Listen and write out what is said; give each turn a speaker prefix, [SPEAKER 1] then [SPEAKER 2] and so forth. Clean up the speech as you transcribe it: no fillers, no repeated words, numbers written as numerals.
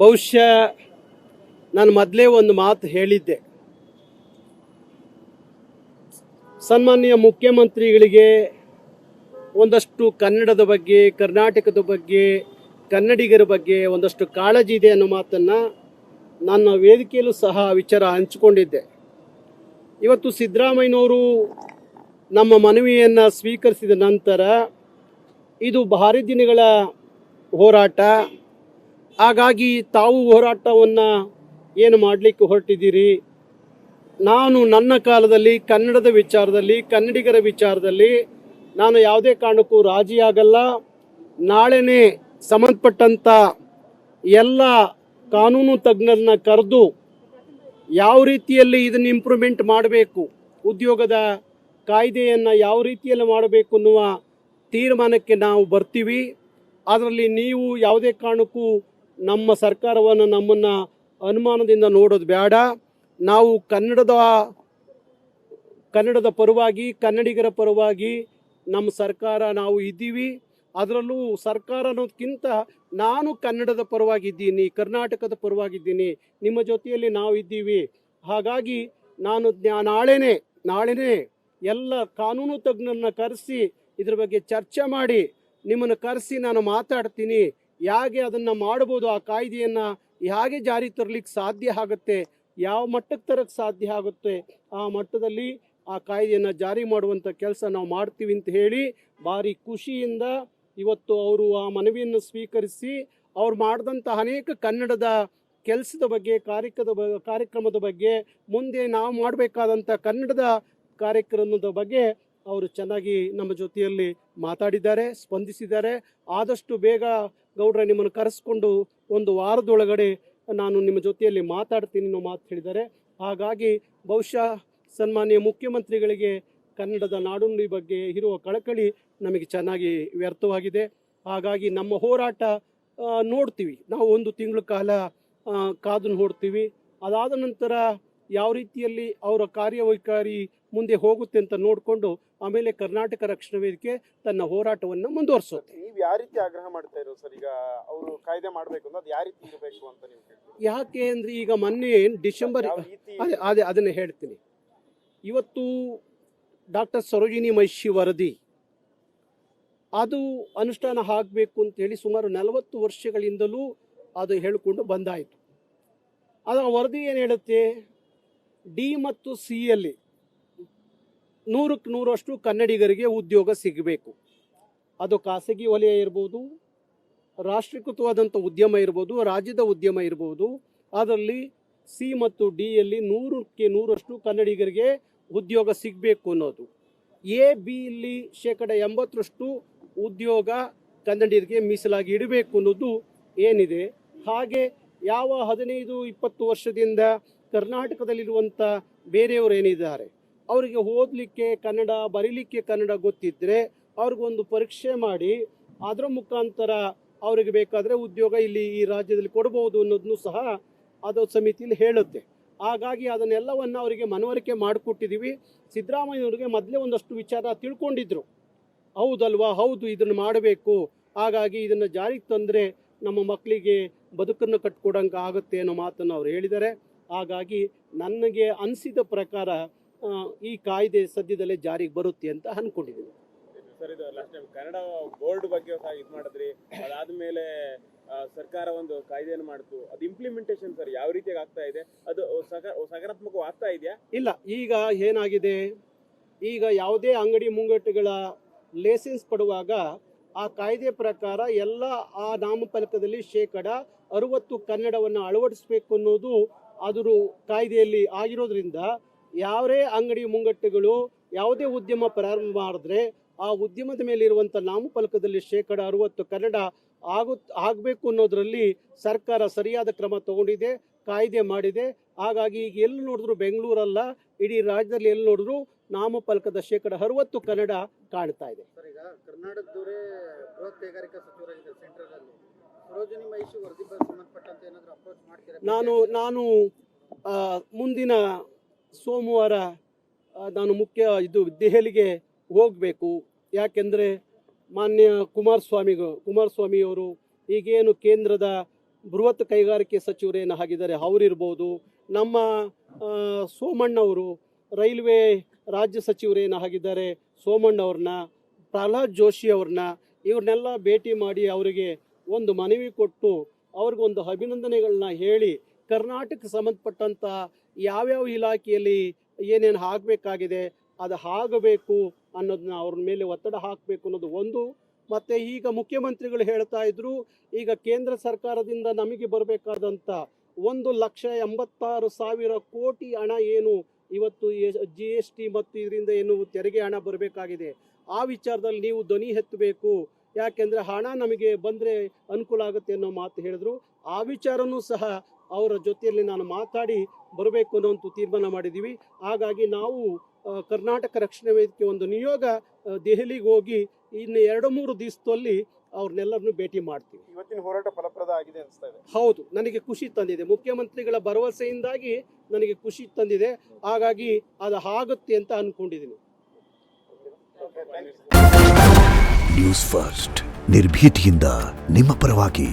[SPEAKER 1] ಬಹುಶಃ ನಾನು ಮೊದಲೇ ಒಂದು ಮಾತು ಹೇಳಿದ್ದೆ. ಸನ್ಮಾನ್ಯ ಮುಖ್ಯಮಂತ್ರಿಗಳಿಗೆ ಒಂದಷ್ಟು ಕನ್ನಡದ ಬಗ್ಗೆ, ಕರ್ನಾಟಕದ ಬಗ್ಗೆ, ಕನ್ನಡಿಗರ ಬಗ್ಗೆ ಒಂದಷ್ಟು ಕಾಳಜಿ ಇದೆ ಅನ್ನೋ ಮಾತನ್ನು ನನ್ನ ವೇದಿಕೆಯಲ್ಲೂ ಸಹ ವಿಚಾರ ಹಂಚಿಕೊಂಡಿದ್ದೆ. ಇವತ್ತು ಸಿದ್ದರಾಮಯ್ಯನವರು ನಮ್ಮ ಮನವಿಯನ್ನು ಸ್ವೀಕರಿಸಿದ ನಂತರ ಇದು ಭಾರಿ ದಿನಗಳ ಹೋರಾಟ, ಹಾಗಾಗಿ ತಾವು ಹೋರಾಟವನ್ನು ಏನು ಮಾಡಲಿಕ್ಕೆ ಹೊರಟಿದ್ದೀರಿ, ನಾನು ನನ್ನ ಕಾಲದಲ್ಲಿ ಕನ್ನಡದ ವಿಚಾರದಲ್ಲಿ, ಕನ್ನಡಿಗರ ವಿಚಾರದಲ್ಲಿ ನಾನು ಯಾವುದೇ ಕಾರಣಕ್ಕೂ ರಾಜಿಯಾಗಲ್ಲ. ನಾಳೆನೇ ಸಂಬಂಧಪಟ್ಟಂಥ ಎಲ್ಲ ಕಾನೂನು ತಜ್ಞರನ್ನ ಕರೆದು ಯಾವ ರೀತಿಯಲ್ಲಿ ಇದನ್ನು ಇಂಪ್ರೂವ್ಮೆಂಟ್ ಮಾಡಬೇಕು, ಉದ್ಯೋಗದ ಕಾಯ್ದೆಯನ್ನು ಯಾವ ರೀತಿಯಲ್ಲಿ ಮಾಡಬೇಕು ಅನ್ನುವ ತೀರ್ಮಾನಕ್ಕೆ ನಾವು ಬರ್ತೀವಿ. ಅದರಲ್ಲಿ ನೀವು ಯಾವುದೇ ಕಾರಣಕ್ಕೂ ನಮ್ಮ ಸರ್ಕಾರವನ್ನು, ನಮ್ಮನ್ನು ಅನುಮಾನದಿಂದ ನೋಡೋದು ಬೇಡ. ನಾವು ಕನ್ನಡದ ಪರವಾಗಿ, ಕನ್ನಡಿಗರ ಪರವಾಗಿ ನಮ್ಮ ಸರ್ಕಾರ ನಾವು ಇದ್ದೀವಿ. ಅದರಲ್ಲೂ ಸರ್ಕಾರ ಅನ್ನೋದಕ್ಕಿಂತ ನಾನು ಕನ್ನಡದ ಪರವಾಗಿದ್ದೀನಿ, ಕರ್ನಾಟಕದ ಪರವಾಗಿದ್ದೀನಿ, ನಿಮ್ಮ ಜೊತೆಯಲ್ಲಿ ನಾವು ಇದ್ದೀವಿ. ಹಾಗಾಗಿ ನಾನು ನಾಳೆನೇ ಎಲ್ಲ ಕಾನೂನು ತಜ್ಞರನ್ನ ಕರೆಸಿ ಇದ್ರ ಬಗ್ಗೆ ಚರ್ಚೆ ಮಾಡಿ ನಿಮ್ಮನ್ನು ಕರೆಸಿ ನಾನು ಮಾತಾಡ್ತೀನಿ. ಹೇಗೆ ಅದನ್ನು ಮಾಡ್ಬೋದು, ಆ ಕಾಯ್ದೆಯನ್ನು ಹೇಗೆ ಜಾರಿ ತರಲಿಕ್ಕೆ ಸಾಧ್ಯ ಆಗುತ್ತೆ, ಯಾವ ಮಟ್ಟಕ್ಕೆ ತರಕ್ಕೆ ಸಾಧ್ಯ ಆಗುತ್ತೆ, ಆ ಮಟ್ಟದಲ್ಲಿ ಆ ಕಾಯ್ದೆಯನ್ನು ಜಾರಿ ಮಾಡುವಂಥ ಕೆಲಸ ನಾವು ಮಾಡ್ತೀವಿ ಅಂತ ಹೇಳಿ ಭಾರಿ ಖುಷಿಯಿಂದ ಇವತ್ತು ಅವರು ಆ ಮನವಿಯನ್ನು ಸ್ವೀಕರಿಸಿ ಅವ್ರು ಮಾಡಿದಂಥ ಅನೇಕ ಕನ್ನಡದ ಕೆಲಸದ ಬಗ್ಗೆ, ಕಾರ್ಯಕ್ರಮದ ಬಗ್ಗೆ, ಮುಂದೆ ನಾವು ಮಾಡಬೇಕಾದಂಥ ಕನ್ನಡದ ಕಾರ್ಯಕ್ರಮದ ಬಗ್ಗೆ ಅವರು ಚೆನ್ನಾಗಿ ನಮ್ಮ ಜೊತೆಯಲ್ಲಿ ಮಾತಾಡಿದ್ದಾರೆ, ಸ್ಪಂದಿಸಿದ್ದಾರೆ. ಆದಷ್ಟು ಬೇಗ ಗೌಡ್ರೆ ನಿಮ್ಮನ್ನು ಕರೆಸ್ಕೊಂಡು ಒಂದು ವಾರದೊಳಗಡೆ ನಾನು ನಿಮ್ಮ ಜೊತೆಯಲ್ಲಿ ಮಾತಾಡ್ತೀನಿ ಅನ್ನೋ ಮಾತು ಹೇಳಿದ್ದಾರೆ. ಹಾಗಾಗಿ ಬಹುಶಃ ಸನ್ಮಾನ್ಯ ಮುಖ್ಯಮಂತ್ರಿಗಳಿಗೆ ಕನ್ನಡದ ನಾಡುನುಡಿ ಬಗ್ಗೆ ಇರುವ ಕಳಕಳಿ ನಮಗೆ ಚೆನ್ನಾಗಿ ವ್ಯರ್ಥವಾಗಿದೆ. ಹಾಗಾಗಿ ನಮ್ಮ ಹೋರಾಟ ನೋಡ್ತೀವಿ, ನಾವು 1 ತಿಂಗಳ ಕಾಲ ಕಾದು ನೋಡ್ತೀವಿ. ಅದಾದ ನಂತರ ಯಾವ ರೀತಿಯಲ್ಲಿ ಅವರ ಕಾರ್ಯವೈಖರಿ ಮುಂದೆ ಹೋಗುತ್ತೆ ಅಂತ ನೋಡಿಕೊಂಡು ಆಮೇಲೆ ಕರ್ನಾಟಕ ರಕ್ಷಣಾ ವೇದಿಕೆ ತನ್ನ ಹೋರಾಟವನ್ನು ಮುಂದುವರಿಸುತ್ತೆ.
[SPEAKER 2] ನೀವು ಯಾವ ರೀತಿ ಆಗ್ರಹ ಮಾಡ್ತಾ ಇರೋ ಸರ್? ಈಗ ಅವರು ಕಾಯ್ದೆ ಮಾಡಬೇಕು ಅಂತ, ಅದು ಯಾವ ರೀತಿ ಇರಬೇಕು ಅಂತ ನೀವು ಹೇಳ್ತೀವಿ?
[SPEAKER 1] ಯಾಕೆ ಅಂದರೆ ಈಗ ಮೊನ್ನೆ ಡಿಸೆಂಬರ್ ಅದನ್ನು ಹೇಳ್ತೀನಿ. ಇವತ್ತು ಡಾಕ್ಟರ್ ಸರೋಜಿನಿ ಮಹಿಷಿ ವರದಿ ಅದು ಅನುಷ್ಠಾನ ಆಗಬೇಕು ಅಂತೇಳಿ ಸುಮಾರು 40 ವರ್ಷಗಳಿಂದಲೂ ಅದು ಹೇಳಿಕೊಂಡು ಬಂದಾಯಿತು. ಅದರ ವರದಿ ಏನು ಹೇಳುತ್ತೆ, ಡಿ ಮತ್ತು ಸಿ ಯಲ್ಲಿ 100ಕ್ಕೆ 100ರಷ್ಟು ಕನ್ನಡಿಗರಿಗೆ ಉದ್ಯೋಗ ಸಿಗಬೇಕು. ಅದು ಖಾಸಗಿ ವಲಯ ಇರ್ಬೋದು, ರಾಷ್ಟ್ರೀಕೃತವಾದಂಥ ಉದ್ಯಮ ಇರ್ಬೋದು, ರಾಜ್ಯದ ಉದ್ಯಮ ಇರ್ಬೋದು. ಅದರಲ್ಲಿ ಸಿ ಮತ್ತು ಡಿ ಯಲ್ಲಿ 100ಕ್ಕೆ 100ರಷ್ಟು ಕನ್ನಡಿಗರಿಗೆ ಉದ್ಯೋಗ ಸಿಗಬೇಕು ಅನ್ನೋದು. ಎ ಬಿ ಯಲ್ಲಿ 80% ಉದ್ಯೋಗ ಕನ್ನಡಿಗರಿಗೆ ಮೀಸಲಾಗಿ ಇಡಬೇಕು ಅನ್ನೋದು ಏನಿದೆ. ಹಾಗೆ ಯಾವ 15-20 ವರ್ಷದಿಂದ ಕರ್ನಾಟಕದಲ್ಲಿರುವಂಥ ಬೇರೆಯವರು ಏನಿದ್ದಾರೆ ಅವರಿಗೆ ಓದಲಿಕ್ಕೆ ಕನ್ನಡ, ಬರೀಲಿಕ್ಕೆ ಕನ್ನಡ ಗೊತ್ತಿದ್ದರೆ ಅವ್ರಿಗೊಂದು ಪರೀಕ್ಷೆ ಮಾಡಿ ಅದರ ಮುಖಾಂತರ ಅವರಿಗೆ ಬೇಕಾದರೆ ಉದ್ಯೋಗ ಇಲ್ಲಿ ಈ ರಾಜ್ಯದಲ್ಲಿ ಕೊಡಬಹುದು ಅನ್ನೋದನ್ನು ಸಹ ಅದು ಸಮಿತಿಯಲ್ಲಿ ಹೇಳುತ್ತೆ. ಹಾಗಾಗಿ ಅದನ್ನೆಲ್ಲವನ್ನು ಅವರಿಗೆ ಮನವರಿಕೆ ಮಾಡಿಕೊಟ್ಟಿದ್ದೀವಿ. ಸಿದ್ದರಾಮಯ್ಯವ್ರಿಗೆ ಮೊದಲೇ ಒಂದಷ್ಟು ವಿಚಾರ ತಿಳ್ಕೊಂಡಿದ್ರು, ಹೌದಲ್ವಾ, ಹೌದು ಇದನ್ನು ಮಾಡಬೇಕು, ಹಾಗಾಗಿ ಇದನ್ನು ಜಾರಿಗೆ ತಂದರೆ ನಮ್ಮ ಮಕ್ಕಳಿಗೆ ಬದುಕನ್ನು ಕಟ್ಕೊಡಂಗೆ ಆಗುತ್ತೆ ಅನ್ನೋ ಮಾತನ್ನು ಅವ್ರು ಹೇಳಿದ್ದಾರೆ. ಹಾಗಾಗಿ ನನಗೆ ಅನಿಸಿದ ಪ್ರಕಾರ ಈ ಕಾಯ್ದೆ ಸದ್ಯದಲ್ಲೇ ಜಾರಿಗೆ ಬರುತ್ತೆ ಅಂತ ಅಂದ್ಕೊಂಡಿದ್ದೀನಿ.
[SPEAKER 2] ಸರ್, ಇದು ಲಾಸ್ಟ್ ಟೈಮ್ ಕನ್ನಡ ಬೋರ್ಡ್ ಬಗ್ಗೆ ಸಹ ಇದು ಮಾಡಿದ್ರಿ, ಅದಾದ್ಮೇಲೆ ಸರ್ಕಾರ ಒಂದು ಕಾಯ್ದೆಯನ್ನು ಮಾಡ್ತು, ಅದು ಇಂಪ್ಲಿಮೆಂಟೇಷನ್ ಸರ್ ಯಾವ ರೀತಿಯಾಗಿ ಆಗ್ತಾ ಇದೆ? ಅದು ಸಕಾರಾತ್ಮಕ ಆಗ್ತಾ ಇದೆಯಾ? ಇಲ್ಲ,
[SPEAKER 1] ಈಗ ಏನಾಗಿದೆ, ಈಗ ಯಾವುದೇ ಅಂಗಡಿ ಮುಂಗಟ್ಟುಗಳ ಲೈಸೆನ್ಸ್ ಪಡುವಾಗ ಆ ಕಾಯ್ದೆ ಪ್ರಕಾರ ಎಲ್ಲ ಆ ನಾಮಫಲಕದಲ್ಲಿ 60% ಕನ್ನಡವನ್ನು ಅಳವಡಿಸಬೇಕು ಅನ್ನೋದು ಅದರ ಕಾಯ್ದೆಯಲ್ಲಿ ಆಗಿರೋದ್ರಿಂದ ಯಾವುದೇ ಅಂಗಡಿ ಮುಂಗಟ್ಟುಗಳು ಯಾವುದೇ ಉದ್ಯಮ ಪ್ರಾರಂಭ ಮಾಡಿದ್ರೆ ಆ ಉದ್ಯಮದ ಮೇಲೆ ಇರುವಂಥ ನಾಮಫಲಕದಲ್ಲಿ 60% ಕನ್ನಡ ಆಗಬೇಕು ಅನ್ನೋದರಲ್ಲಿ ಸರ್ಕಾರ ಸರಿಯಾದ ಕ್ರಮ ತಗೊಂಡಿದೆ, ಕಾಯ್ದೆ ಮಾಡಿದೆ. ಹಾಗಾಗಿ ಈಗ ಎಲ್ಲಿ ನೋಡಿದ್ರು, ಬೆಂಗಳೂರಲ್ಲ ಇಡೀ ರಾಜ್ಯದಲ್ಲಿ ಎಲ್ಲಿ ನೋಡಿದ್ರು ನಾಮಫಲಕದ 60% ಕನ್ನಡ ಕಾಣ್ತಾ ಇದೆ.
[SPEAKER 3] ಈಗ ಕರ್ನಾಟಕದವರೇ ಬೃಹತ್ ಕೈಗಾರಿಕಾ ಸಚಿವರಾಗಿದ್ದಾರೆ ಸೆಂಟ್ರಲ್ ಅಲ್ಲಿ, ಸರೋಜಿನಿ ಮಹಿಷಿ ವರದಿ ಸಂಬಂಧಪಟ್ಟಂತೆ ಏನಾದರೂ ಅಪ್ರೋಚ್ ಮಾಡ್ತೀರಾ?
[SPEAKER 1] ನಾನು ಮುಂದಿನ ಸೋಮವಾರ ನಾನು ದೆಹಲಿಗೆ ಹೋಗಬೇಕು. ಯಾಕೆಂದರೆ ಮಾನ್ಯ ಕುಮಾರಸ್ವಾಮಿಯವರು ಈಗೇನು ಕೇಂದ್ರದ ಬೃಹತ್ ಕೈಗಾರಿಕೆ ಸಚಿವರೇನು ಆಗಿದ್ದಾರೆ ಅವರಿರ್ಬೋದು, ನಮ್ಮ ಸೋಮಣ್ಣವರು ರೈಲ್ವೆ ರಾಜ್ಯ ಸಚಿವರೇನು ಆಗಿದ್ದಾರೆ ಸೋಮಣ್ಣವ್ರನ್ನ, ಪ್ರಹ್ಲಾದ್ ಜೋಶಿ ಅವ್ರನ್ನ, ಇವ್ರನ್ನೆಲ್ಲ ಭೇಟಿ ಮಾಡಿ ಅವರಿಗೆ ಒಂದು ಮನವಿ ಕೊಟ್ಟು ಅವ್ರಿಗೊಂದು ಅಭಿನಂದನೆಗಳನ್ನ ಹೇಳಿ ಕರ್ನಾಟಕಕ್ಕೆ ಸಂಬಂಧಪಟ್ಟಂಥ ಯಾವ್ಯಾವ ಇಲಾಖೆಯಲ್ಲಿ ಏನೇನು ಆಗಬೇಕಾಗಿದೆ ಅದು ಆಗಬೇಕು ಅನ್ನೋದನ್ನ ಅವ್ರ ಮೇಲೆ ಒತ್ತಡ ಹಾಕಬೇಕು ಅನ್ನೋದು ಒಂದು. ಮತ್ತು ಈಗ ಮುಖ್ಯಮಂತ್ರಿಗಳು ಹೇಳ್ತಾ ಇದ್ರು, ಈಗ ಕೇಂದ್ರ ಸರ್ಕಾರದಿಂದ ನಮಗೆ ಬರಬೇಕಾದಂಥ 1,86,000 ಕೋಟಿ ಹಣ ಏನು ಇವತ್ತು GST ಮತ್ತು ಇದರಿಂದ ಏನು ತೆರಿಗೆ ಹಣ ಬರಬೇಕಾಗಿದೆ, ಆ ವಿಚಾರದಲ್ಲಿ ನೀವು ಧ್ವನಿ ಎತ್ತಬೇಕು. ಯಾಕೆಂದರೆ ಹಣ ನಮಗೆ ಬಂದರೆ ಅನುಕೂಲ ಆಗುತ್ತೆ ಅನ್ನೋ ಮಾತು ಹೇಳಿದ್ರು. ಆ ವಿಚಾರನೂ ಸಹ ಅವರ ಜೊತೆಯಲ್ಲಿ ನಾನು ಮಾತಾಡಿ ಬರಬೇಕು ಅನ್ನೋಂಥ ತೀರ್ಮಾನ ಮಾಡಿದ್ದೀವಿ. ಹಾಗಾಗಿ ನಾವು ಕರ್ನಾಟಕ ರಕ್ಷಣಾ ವೇದಿಕೆ ಒಂದು ನಿಯೋಗ ದೆಹಲಿಗೆ ಹೋಗಿ ಇನ್ನು 2-3 ದಿವಸದಲ್ಲಿ ಅವ್ರನ್ನೆಲ್ಲರನ್ನು ಭೇಟಿ ಮಾಡ್ತೀವಿ.
[SPEAKER 2] ಇವತ್ತಿನ ಹೋರಾಟ ಫಲಪ್ರದ ಆಗಿದೆ ಅನಿಸ್ತಾ ಇದೆ.
[SPEAKER 1] ಹೌದು, ನನಗೆ ಖುಷಿ ತಂದಿದೆ. ಮುಖ್ಯಮಂತ್ರಿಗಳ ಭರವಸೆಯಿಂದಾಗಿ ನನಗೆ ಖುಷಿ ತಂದಿದೆ. ಹಾಗಾಗಿ ಅದು ಆಗುತ್ತೆ ಅಂತ ಅನ್ಕೊಂಡಿದ್ದೀನಿ.
[SPEAKER 4] ನ್ಯೂಸ್ ಫಸ್ಟ್ ನಿರ್ಭೀತಿಯಿಂದ ನಿಮ್ಮ ಪರವಾಗಿ.